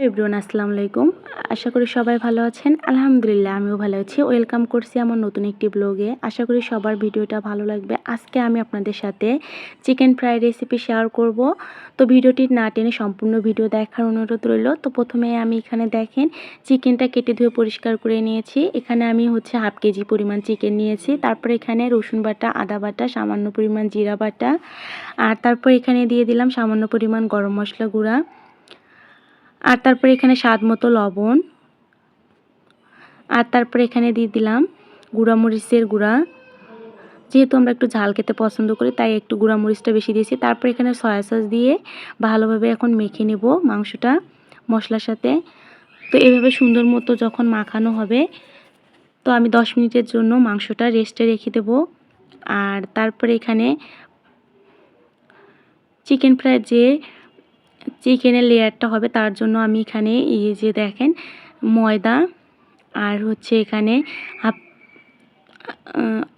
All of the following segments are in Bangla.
এভরিওয়ান আসসালামু আলাইকুম। আশা করি সবাই ভালো আছেন। আলহামদুলিল্লাহ আমিও ভালো আছি। ওয়েলকাম করছি আমার নতুন একটি ব্লগে। আশা করি সবার ভিডিওটা ভালো লাগবে। আজকে আমি আপনাদের সাথে চিকেন ফ্রাই রেসিপি শেয়ার করব। তো ভিডিওটি না টেনে সম্পূর্ণ ভিডিও দেখার অনুরোধ রইল। তো প্রথমে আমি এখানে দেখেন চিকেনটা কেটে ধুয়ে পরিষ্কার করে নিয়েছি। এখানে আমি হাফ কেজি পরিমাণ চিকেন নিয়েছি। তারপর এখানে রসুন বাটা, আদা বাটা, সামান্য পরিমাণ জিরা বাটা, আর তারপর এখানে দিয়ে দিলাম সামান্য পরিমাণ গরম মশলা গুঁড়া, আর তারপরে এখানে স্বাদ মতো লবণ, আর তারপরে এখানে দিয়ে দিলাম গুঁড়া মরিচের গুঁড়া। যেহেতু আমরা একটু ঝাল খেতে পছন্দ করি তাই একটু গুঁড়া মরিচটা বেশি দিয়েছি। তারপরে এখানে সয়া সস দিয়ে ভালোভাবে এখন মেখে নেব মাংসটা মশলার সাথে। তো এভাবে সুন্দর মতো যখন মাখানো হবে তো আমি 10 মিনিটের জন্য মাংসটা রেস্টে রেখে দেব। আর তারপরে এখানে চিকেন ফ্রাই যে চিকেনের লেয়ারটা হবে তার জন্য আমি এখানে এই যে দেখেন ময়দা, আর এখানে হাফ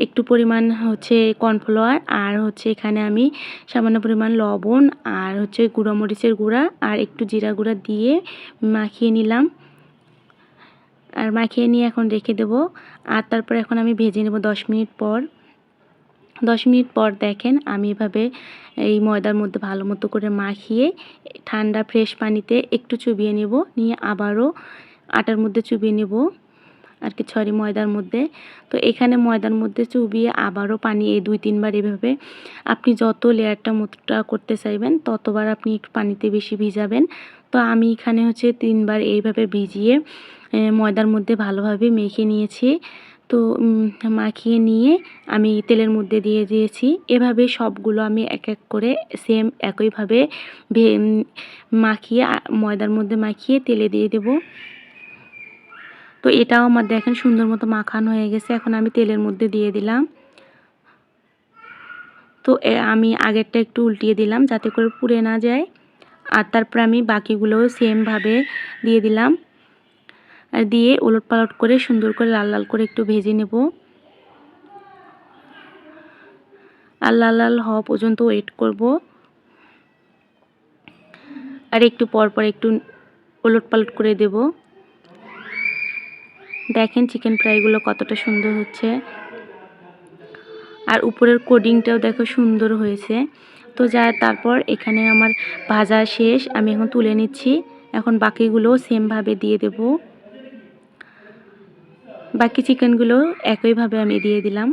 একটু পরিমাণ কর্নফ্লাওয়ার, আর এখানে আমি সামান্য পরিমাণ লবণ, আর গুঁড়া মরিচের গুঁড়া আর একটু জিরা গুঁড়া দিয়ে মাখিয়ে নিলাম। আর মাখিয়ে নিয়ে এখন রেখে দেব। আর তারপর এখন আমি ভেজে নেব 10 মিনিট পর। 10 মিনিট পর দেখেন আমি এভাবে এই ময়দার মধ্যে ভালো মতো করে মাখিয়ে ঠান্ডা ফ্রেশ পানিতে একটু চুবিয়ে নেব, নিয়ে আবারও আটার মধ্যে চুবিয়ে নেব আর কি ময়দার মধ্যে। তো এখানে ময়দার মধ্যে চুবিয়ে আবারও পানি এই 2-3 বার এভাবে আপনি যত লেয়ারটা মোটা করতে চাইবেন ততবার আপনি একটু পানিতে বেশি ভিজাবেন। তো আমি এখানে 3 বার এইভাবে ভিজিয়ে ময়দার মধ্যে ভালোভাবে মেখে নিয়েছি। তো মাখিয়ে নিয়ে আমি তেলের মধ্যে দিয়ে দিয়েছি। এভাবে সবগুলো আমি এক এক করে সেম একইভাবে মাখিয়ে ময়দার মধ্যে মাখিয়ে তেলে দিয়ে দেব। তো এটাও আমার দেখেন সুন্দর মতো মাখানো হয়ে গেছে। এখন আমি তেলের মধ্যে দিয়ে দিলাম। তো আমি আগেরটা একটু উল্টিয়ে দিলাম যাতে করে পুড়ে না যায়। আর তারপর আমি বাকিগুলোও সেমভাবে দিয়ে দিলাম, আর দিয়ে ওলট পালট করে সুন্দর করে লাল লাল করে একটু ভেজে নেব। আর লাল লাল হওয়া পর্যন্ত ওয়েট করব। আর একটু পর পর একটু ওলট পালট করে দেব। দেখেন চিকেন ফ্রাইগুলো কতটা সুন্দর হচ্ছে, আর উপরের কোডিংটাও দেখো সুন্দর হয়েছে। তো তারপর এখানে আমার ভাজা শেষ, আমি এখন তুলে নিচ্ছি। এখন বাকিগুলোও সেমভাবে দিয়ে দেব। বাকি চিকেনগুলো একইভাবে আমি দিয়ে দিলাম।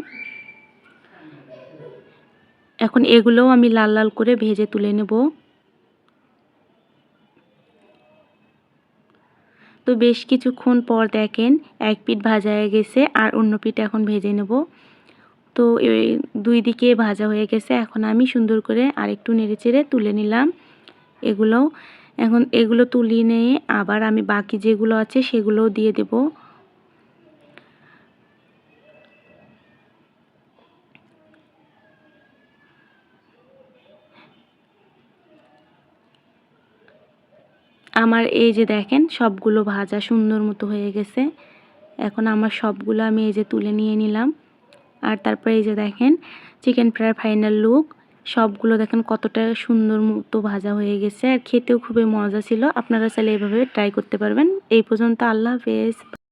এখন এগুলোও আমি লাল লাল করে ভেজে তুলে নেব। তো বেশ কিছুক্ষণ পর দেখেন এক পিঠ ভাজা হয়ে গেছে আর অন্য পিঠ এখন ভেজে নেব। তো এই 2 দিকে ভাজা হয়ে গেছে। এখন আমি সুন্দর করে আরেকটু নেড়েচেড়ে তুলে নিলাম এগুলোও। এখন এগুলো তুলিয়ে নিয়ে আবার আমি বাকি যেগুলো আছে সেগুলোও দিয়ে দেব। আমার এই যে দেখেন সবগুলো ভাজা সুন্দর মতো হয়ে গেছে। এখন আমার সবগুলো আমি এই যে তুলে নিয়ে নিলাম। আর তারপরে এই যে দেখেন চিকেন ফ্রাই ফাইনাল লুক। সবগুলো দেখেন কতটা সুন্দর মতো ভাজা হয়ে গেছে, আর খেতেও খুবই মজা ছিল। আপনারা চাইলে এভাবে ট্রাই করতে পারবেন। এই পর্যন্ত, আল্লাহ হাফেজ।